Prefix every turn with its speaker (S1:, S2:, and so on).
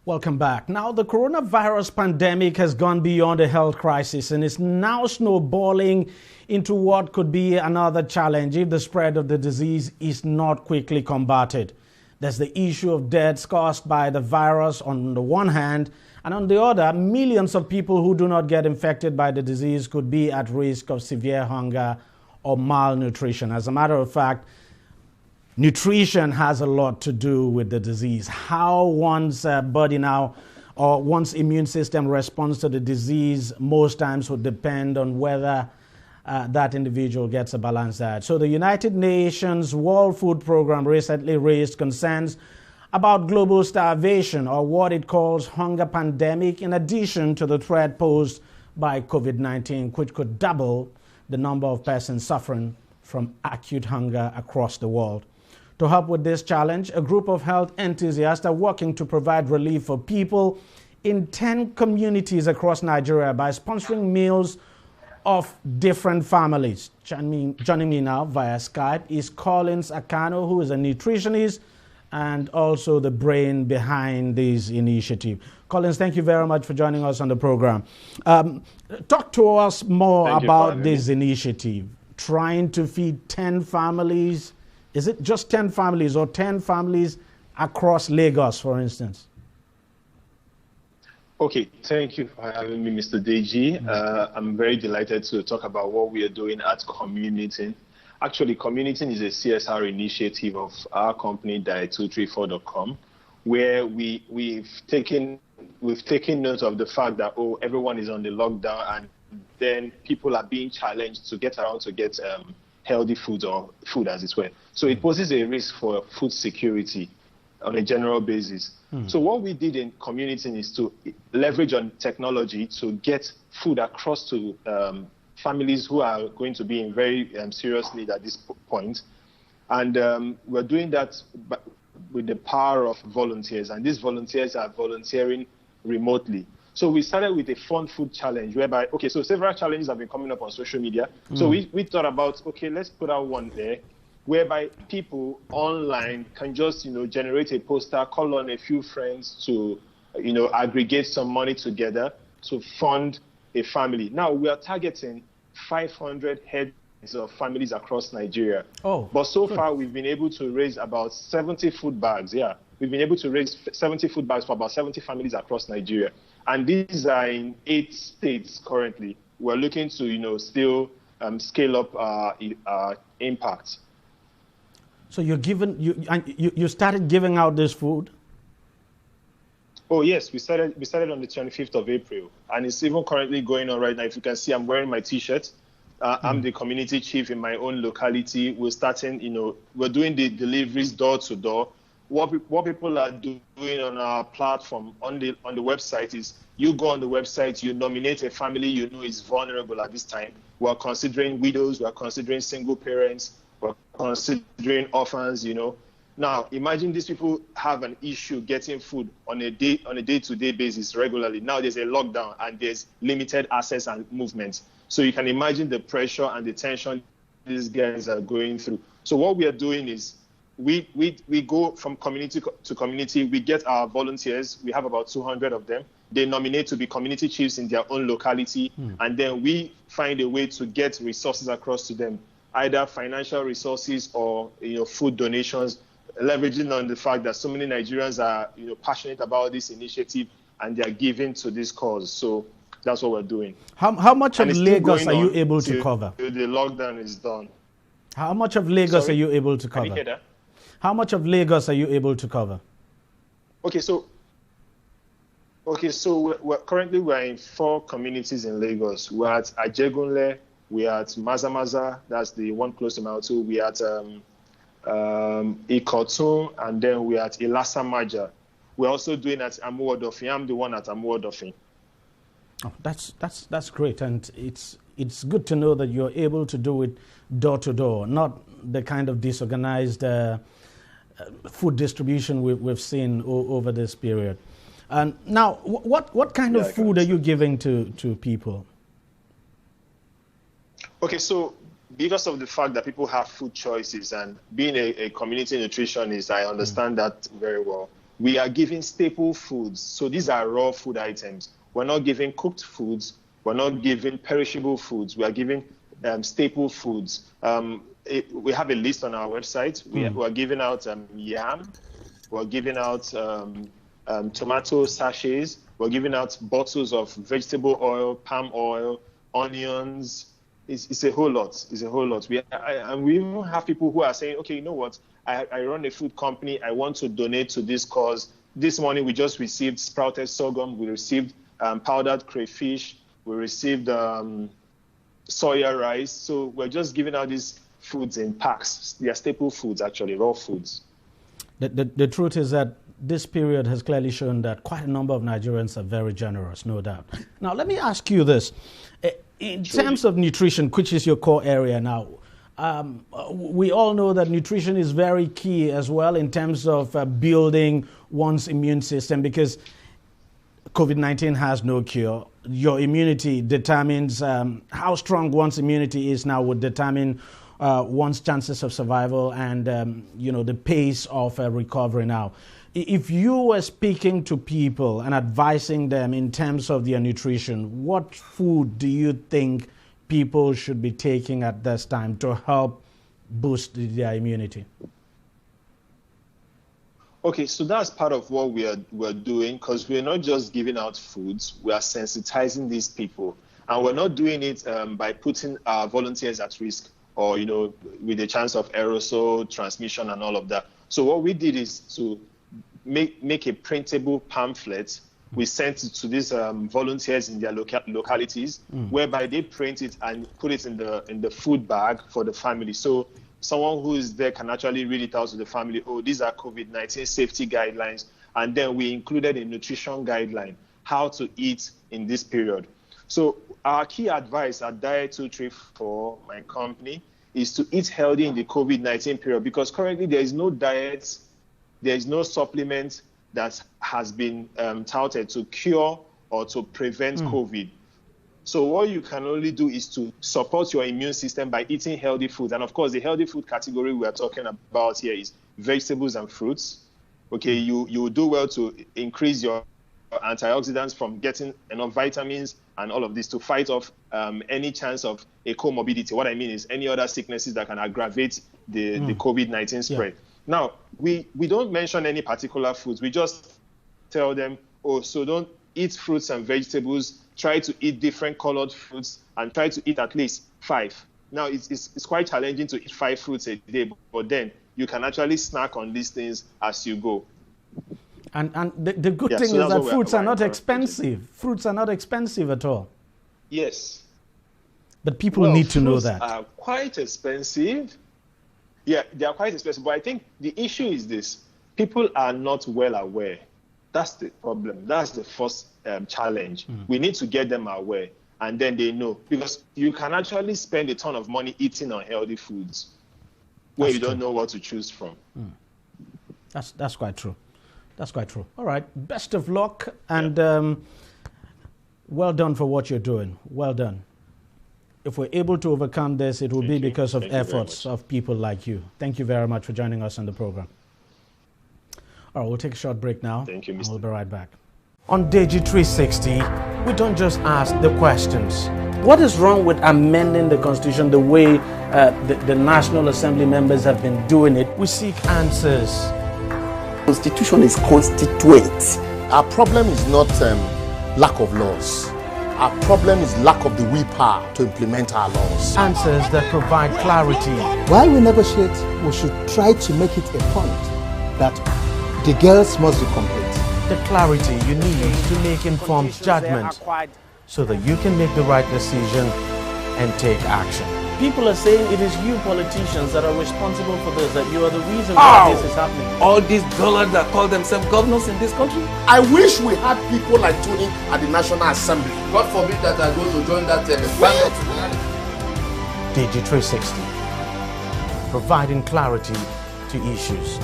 S1: Welcome back. Now, the coronavirus pandemic has gone beyond a health crisis and is now snowballing into what could be another challenge if the spread of the disease is not quickly combated. There's the issue of deaths caused by the virus on the one hand, and on the other, millions of people who do not get infected by the disease could be at risk of severe hunger or malnutrition. As a matter of fact, nutrition has a lot to do with the disease. How one's body now or one's immune system responds to the disease most times would depend on whether that individual gets a balanced diet. So the United Nations World Food Programme recently raised concerns about global starvation, or what it calls hunger pandemic, in addition to the threat posed by COVID-19, which could double the number of persons suffering from acute hunger across the world. To help with this challenge, a group of health enthusiasts are working to provide relief for people in 10 communities across Nigeria by sponsoring meals of different families. Joining me now via Skype is Collins Akanno, who is a nutritionist and also the brain behind this initiative. Collins, thank you very much for joining us on the program. Talk to us more about this initiative, trying to feed 10 families. Is it just 10 families or 10 families across Lagos, for instance?
S2: Okay, thank you for having me, Mr. DEJI. I'm very delighted to talk about what we are doing at Communeating. Actually, Communeating is a CSR initiative of our company, Diet234.com, where we've taken note of the fact that, everyone is on the lockdown, and then people are being challenged to get around to get healthy food, or food as it were. So it poses a risk for food security on a general basis. So what we did in Communeating is to leverage on technology to get food across to families who are going to be in very serious need at this point. And we're doing that with the power of volunteers, and these volunteers are volunteering remotely. So we started with a fun food challenge whereby, so several challenges have been coming up on social media. So we thought about, let's put out one there whereby people online can just, generate a poster, call on a few friends to, aggregate some money together to fund a family. Now we are targeting 500 heads of families across Nigeria. But so far we've been able to raise about 70 food bags. We've been able to raise 70 food bags for about 70 families across Nigeria. And these are in 8 states currently. We're looking to, still scale up our impact.
S1: So you started giving out this food?
S2: Oh yes, we started on the 25th of April, and it's even currently going on right now. If you can see, I'm wearing my T-shirt. I'm the community chief in my own locality. We're starting, we're doing the deliveries door to door. What people are doing on our platform on the website is, you go on the website, you nominate a family you know is vulnerable at this time. We're considering widows, we're considering single parents, we're considering orphans, Now, imagine these people have an issue getting food on a day-to-day basis regularly. Now there's a lockdown and there's limited access and movement. So you can imagine the pressure and the tension these guys are going through. So what we are doing is we go from community to community. We get our volunteers. We have about 200 of them. They nominate to be community chiefs in their own locality. And then we find a way to get resources across to them, either financial resources or food donations, leveraging on the fact that so many Nigerians are passionate about this initiative and they are giving to this cause. So that's what we're doing.
S1: How much of Lagos are you able to cover?
S2: The lockdown is done.
S1: How much of Lagos are you able to cover?
S2: Can you hear that?
S1: How much of Lagos are you able to cover?
S2: So currently we're in 4 communities in Lagos. We're at Ajegunle, we're at Mazamaza, that's the one close to Mautu. We're at Ikotun, and then we're at Ilasamaja. We're also doing at Amuodofin. I'm the one at Amuodofin.
S1: Oh, that's great, and it's good to know that you're able to do it door to door, not the kind of disorganized food distribution we've seen over this period. And now, what kind of food are you giving to people?
S2: So because of the fact that people have food choices, and being a community nutritionist, I understand that very well. We are giving staple foods. So these are raw food items. We're not giving cooked foods. We're not giving perishable foods. We are giving staple foods. We have a list on our website. We're giving out yam. We're giving out tomato sachets. We're giving out bottles of vegetable oil, palm oil, onions. It's a whole lot. It's a whole lot. And we even have people who are saying, okay, you know what? I run a food company. I want to donate to this cause. This morning, we just received sprouted sorghum. We received powdered crayfish. We received soya rice. So we're just giving out these foods in packs. They are staple foods, actually, raw foods.
S1: The truth is that this period has clearly shown that quite a number of Nigerians are very generous, no doubt. Now, let me ask you this. In terms of nutrition, which is your core area now, we all know that nutrition is very key as well in terms of building one's immune system, because COVID-19 has no cure. Your immunity determines how strong one's immunity is now would determine one's chances of survival and, the pace of recovery now. If you were speaking to people and advising them in terms of their nutrition, what food do you think people should be taking at this time to help boost their immunity?
S2: Okay, so that's part of what we're doing, because we're not just giving out foods, we are sensitizing these people. And we're not doing it by putting our volunteers at risk or, with a chance of aerosol transmission and all of that. So what we did is to make a printable pamphlet. We sent it to these volunteers in their localities, whereby they print it and put it in the food bag for the family. So someone who is there can actually read it out to the family. Oh, these are COVID-19 safety guidelines. And then we included a nutrition guideline, how to eat in this period. So our key advice at Diet 234, my company, is to eat healthy in the COVID-19 period, because currently there is no diet, there is no supplement that has been touted to cure or to prevent COVID. So what you can only do is to support your immune system by eating healthy food. And of course, the healthy food category we are talking about here is vegetables and fruits. Okay, you do well to increase your antioxidants from getting enough vitamins and all of this to fight off any chance of a comorbidity. What I mean is any other sicknesses that can aggravate the COVID-19 spread. Yeah. Now, we don't mention any particular foods. We just tell them, so don't eat fruits and vegetables. Try to eat different colored fruits and try to eat at least 5. Now, it's quite challenging to eat 5 fruits a day, but then you can actually snack on these things as you go.
S1: And the good thing is that fruits are not expensive. Fruits are not expensive at all.
S2: Yes.
S1: But people need to know that.
S2: Fruits are quite expensive. Yeah, they are quite expensive. But I think the issue is this. People are not well aware. That's the problem. That's the first challenge. We need to get them aware, and then they know. Because you can actually spend a ton of money eating unhealthy foods where you don't know what to choose from.
S1: That's quite true. That's quite true. All right. Best of luck, and well done for what you're doing. Well done. If we're able to overcome this, it will be because of efforts of people like you. Thank you very much for joining us on the program. All right, we'll take a short break now.
S2: Thank you, Mr.
S1: We'll be right back. On DEJI 360, we don't just ask the questions. What is wrong with amending the Constitution the way the National Assembly members have been doing it? We seek answers.
S3: Constitution is constituent. Our problem is not lack of laws. Our problem is lack of the willpower to implement our laws.
S1: Answers that provide clarity.
S4: While we negotiate, we should try to make it a point that the girls must be complete.
S1: The clarity you need to make informed judgment so that you can make the right decision and take action. People are saying it is you politicians that are responsible for this, that you are the reason why this is happening.
S3: All these dollars that call themselves governors in this country. I wish we had people like Tony at the National Assembly. God forbid that I go to join that band.
S1: DEJI 360, providing clarity to issues.